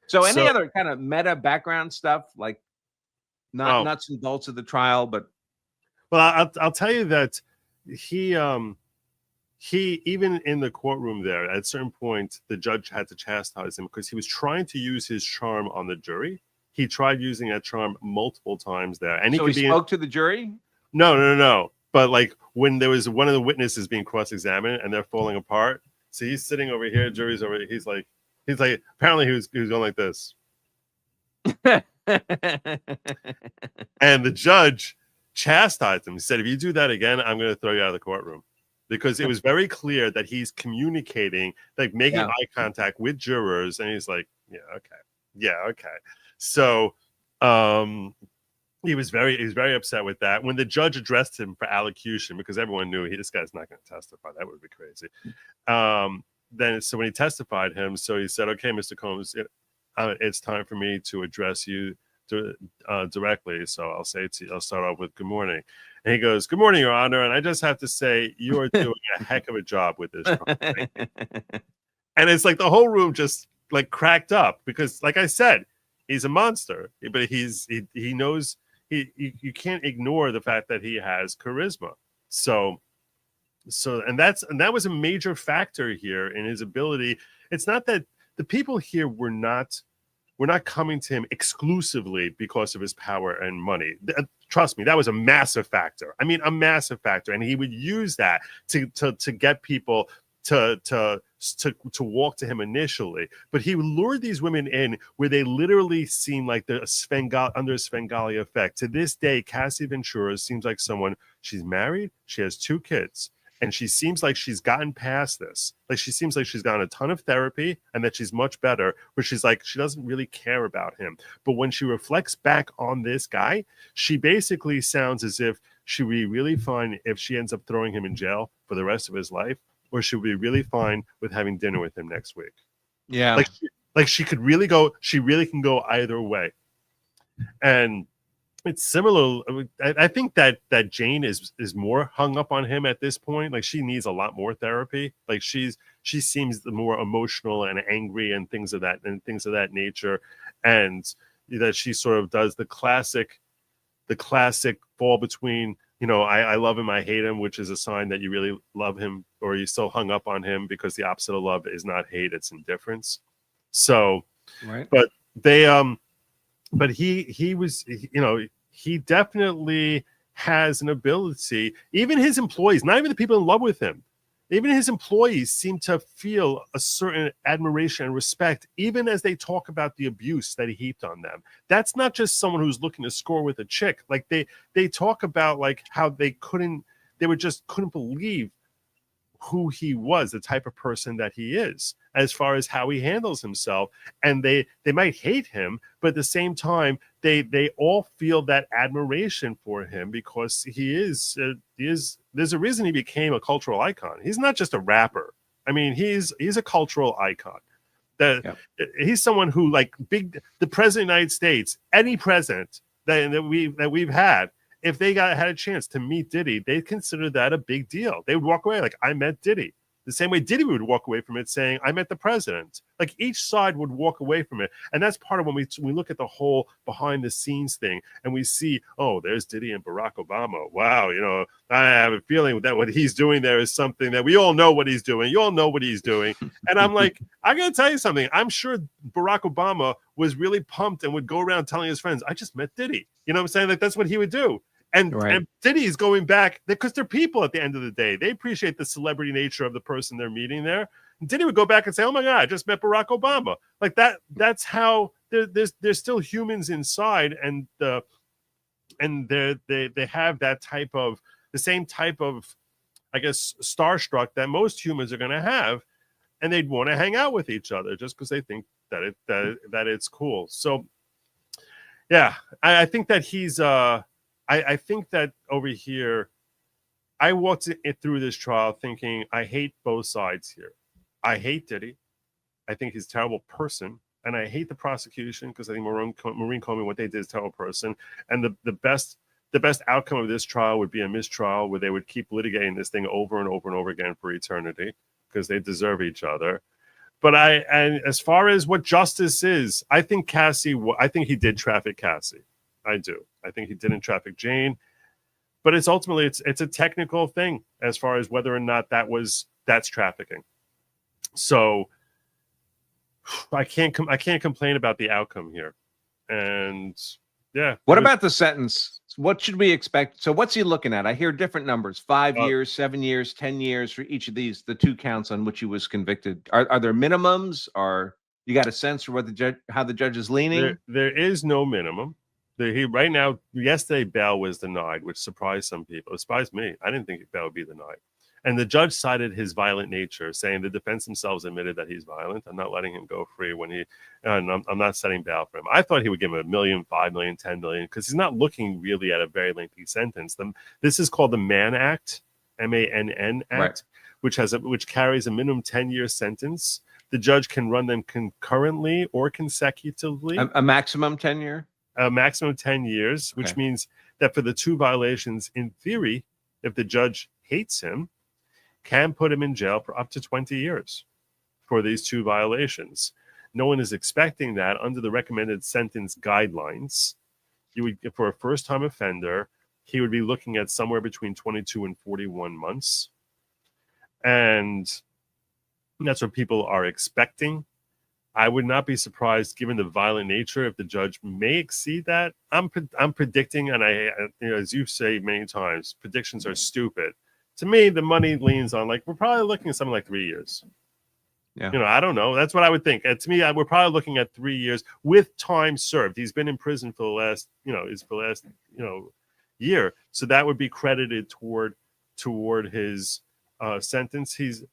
So any other kind of meta background stuff, like not nuts and bolts of the trial, but I'll tell you that he even in the courtroom there, at a certain point, the judge had to chastise him because he was trying to use his charm on the jury. He tried using that charm multiple times there, and he spoke to the jury. No. But like when there was one of the witnesses being cross-examined and they're falling apart, so he's sitting over here, jury's over here. He's like apparently he was going like this, and the judge chastised him. He said, "If you do that again, I'm going to throw you out of the courtroom." Because it was very clear that he's communicating, like making eye contact with jurors, and he's like, yeah, okay. So he was very upset with that. When the judge addressed him for allocution, because everyone knew this guy's not going to testify, that would be crazy. So when he testified him, so he said, "Okay, Mr. Combs, it's time for me to address you directly. So I'll start off with good morning." And he goes, "Good morning, Your Honor. And I just have to say, you are doing a heck of a job with this." And it's like the whole room just like cracked up because, like I said, he's a monster, but he knows you can't ignore the fact that he has charisma. So that was a major factor here in his ability. It's not that the people here were not coming to him exclusively because of his power and money. Trust me, that was a massive factor. I mean, a massive factor, and he would use that to get people to walk to him initially. But he would lure these women in where they literally seem like they're under a Svengali effect. To this day, Cassie Ventura seems like someone. She's married, she has 2 kids. And she seems like she's gotten past this. Like she seems like she's gotten a ton of therapy and that she's much better, but she's like, she doesn't really care about him. But when she reflects back on this guy, she basically sounds as if she would be really fine if she ends up throwing him in jail for the rest of his life, or she would be really fine with having dinner with him next week. Yeah. Like she could really go, she really can go either way. And it's similar. I think that Jane is more hung up on him at this point. Like she needs a lot more therapy. Like she seems more emotional and angry and things of that nature, and that she sort of does the classic fall between, I love him, I hate him, which is a sign that you really love him or you're so hung up on him, because the opposite of love is not hate, it's indifference. So, right. But he definitely has an ability. Even his employees, not even the people in love with him, even his employees seem to feel a certain admiration and respect, even as they talk about the abuse that he heaped on them. That's not just someone who's looking to score with a chick. Like they talk about like how they couldn't believe who he was, the type of person that he is, as far as how he handles himself. And they might hate him, but at the same time, they all feel that admiration for him, because there's a reason he became a cultural icon. He's not just a rapper. I mean, he's a cultural icon. He's someone who, like, the president of the United States, any president that we've had, if they had a chance to meet Diddy, they'd consider that a big deal. They would walk away like, I met Diddy. The same way Diddy would walk away from it saying, I met the president. Like, each side would walk away from it. And that's part of when we look at the whole behind the scenes thing and we see, oh, there's Diddy and Barack Obama. Wow, I have a feeling that what he's doing there is something that we all know what he's doing. You all know what he's doing. And I'm like, I got to tell you something. I'm sure Barack Obama was really pumped and would go around telling his friends, I just met Diddy. You know what I'm saying? Like, that's what he would do. And Diddy's going back because they're people at the end of the day. They appreciate the celebrity nature of the person they're meeting there. And Diddy would go back and say, oh my God, I just met Barack Obama. Like that. That's how there's still humans inside, and they have that the same type of, I guess, starstruck that most humans are going to have, and they'd want to hang out with each other just because they think that it's cool. So yeah, I think that he's I think that over here, I walked through this trial thinking, I hate both sides here. I hate Diddy. I think he's a terrible person. And I hate the prosecution, because I think Maureen Comey, what they did is a terrible person. And the best outcome of this trial would be a mistrial, where they would keep litigating this thing over and over and over again for eternity, because they deserve each other. and as far as what justice is, I think he did traffic Cassie. I do. I think he didn't traffic Jane, but it's ultimately it's a technical thing as far as whether or not that's trafficking. So I can't complain about the outcome here. And yeah. What about the sentence? What should we expect? So what's he looking at? I hear different numbers: 5 years, 7 years, 10 years for each of these, the 2 counts on which he was convicted. Are there minimums? Or you got a sense for what how the judge is leaning? There is no minimum. Right now, yesterday bail was denied, which surprised some people. It surprised me. I didn't think bail would be denied. And the judge cited his violent nature, saying the defense themselves admitted that he's violent. I'm not letting him go free I'm not setting bail for him. I thought he would give him $1 million, $5 million, $10 million, because he's not looking really at a very lengthy sentence. This is called the Mann Act, MANN Act, right, which carries a minimum 10-year sentence. The judge can run them concurrently or consecutively. A maximum 10-year? A maximum 10 years, which okay, means that for the 2 violations, in theory, if the judge hates him, can put him in jail for up to 20 years for these 2 violations. No one is expecting that. Under the recommended sentence guidelines, for a first-time offender, he would be looking at somewhere between 22 and 41 months. And that's what people are expecting. I would not be surprised, given the violent nature, if the judge may exceed that. I'm predicting, and as you say many times, predictions are stupid. To me, the money leans on we're probably looking at something like 3 years. Yeah. I don't know. That's what I would think. To me, we're probably looking at 3 years with time served. He's been in prison for the last, year, so that would be credited toward his sentence. He's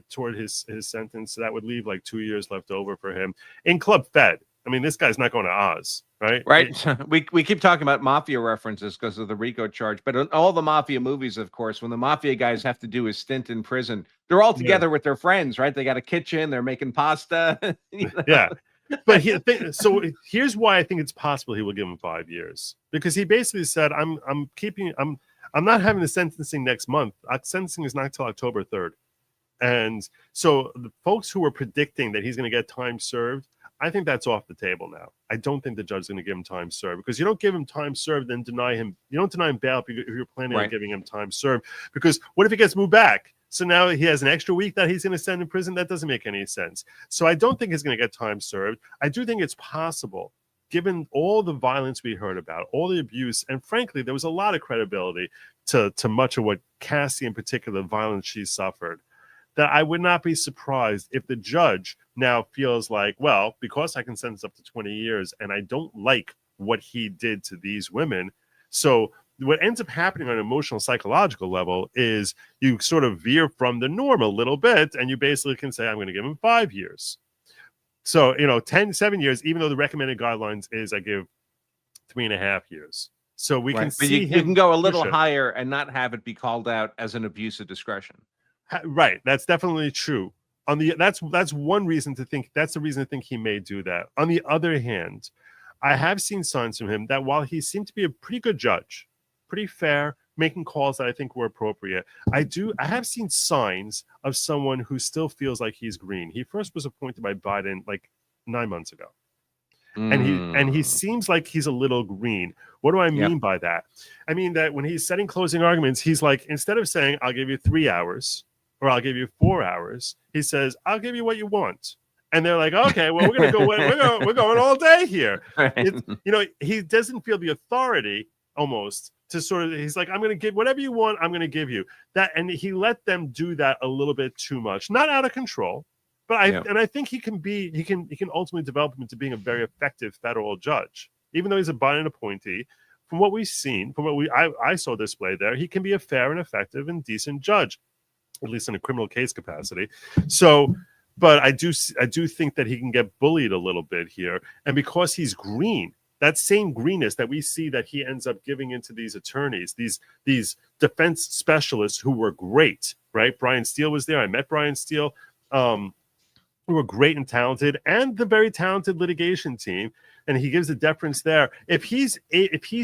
toward his sentence. So that would leave 2 years left over for him in Club Fed. I mean, this guy's not going to Oz, right? Right. We keep talking about mafia references because of the RICO charge, but in all the mafia movies, of course, when the mafia guys have to do his stint in prison, they're all together with their friends, right? They got a kitchen, they're making pasta. Yeah. But so here's why I think it's possible he will give him 5 years, because he basically said, I'm not having the sentencing next month. Sentencing is not until October 3rd. And so the folks who were predicting that he's going to get time served, I think that's off the table now. I don't think the judge is going to give him time served, because you don't give him time served and deny him. You don't deny him bail if you're planning on giving him time served, because what if he gets moved back? So now he has an extra week that he's going to spend in prison. That doesn't make any sense. So I don't think he's going to get time served. I do think it's possible, given all the violence we heard about, all the abuse, and frankly, there was a lot of credibility to much of what Cassie in particular, the violence she suffered, that I would not be surprised if the judge now feels like, well, because I can sentence up to 20 years and I don't like what he did to these women. So what ends up happening on an emotional, psychological level is you sort of veer from the norm a little bit, and you basically can say, I'm going to give him 5 years. So, 7 years, even though the recommended guidelines is I give 3.5 years. So we can see you can go a little higher and not have it be called out as an abuse of discretion. Right. That's definitely true. That's one reason to think, that's the reason to think he may do that. On the other hand, I have seen signs from him that while he seemed to be a pretty good judge, pretty fair, making calls that I think were appropriate, I have seen signs of someone who still feels like he's green. He first was appointed by Biden 9 months ago. And he seems like he's a little green. What do I mean by that? I mean that when he's setting closing arguments, he's like, instead of saying, I'll give you 3 hours or I'll give you 4 hours, he says, I'll give you what you want. And they're like, okay, well, we're going all day here. Right. He doesn't feel the authority almost to sort of, he's like, I'm going to give whatever you want, I'm going to give you that. And he let them do that a little bit too much, not out of control. But I think he can ultimately develop him into being a very effective federal judge, even though he's a Biden appointee. From what we've seen, I saw displayed there, he can be a fair and effective and decent judge, at least in a criminal case capacity. So, but I do think that he can get bullied a little bit here, and because he's green, that same greenness that we see that he ends up giving into these attorneys, these defense specialists who were great, right? Brian Steele was there. I met Brian Steele. who are great and talented, and the very talented litigation team. And he gives a deference there. If he's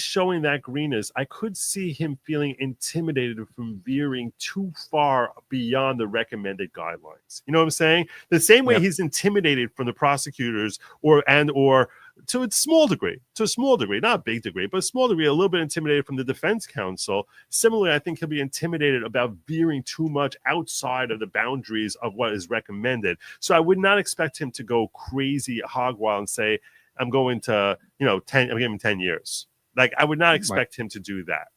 showing that greenness, I could see him feeling intimidated from veering too far beyond the recommended guidelines. You know what I'm saying? The same way he's intimidated from the prosecutors or to a small degree, not a big degree, but a small degree, a little bit intimidated from the defense counsel. Similarly, I think he'll be intimidated about veering too much outside of the boundaries of what is recommended. So I would not expect him to go crazy hog wild and say, I'm going to, 10, I'm giving him 10 years. Like, I would not expect him to do that.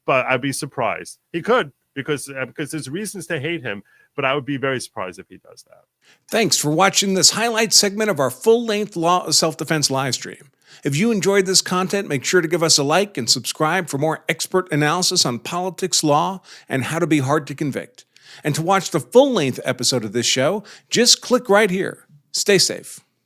But I'd be surprised. He could, because there's reasons to hate him, but I would be very surprised if he does that. Thanks for watching this highlight segment of our full-length Law Self-Defense live stream. If you enjoyed this content, make sure to give us a like and subscribe for more expert analysis on politics, law, and how to be hard to convict. And to watch the full-length episode of this show, just click right here. Stay safe.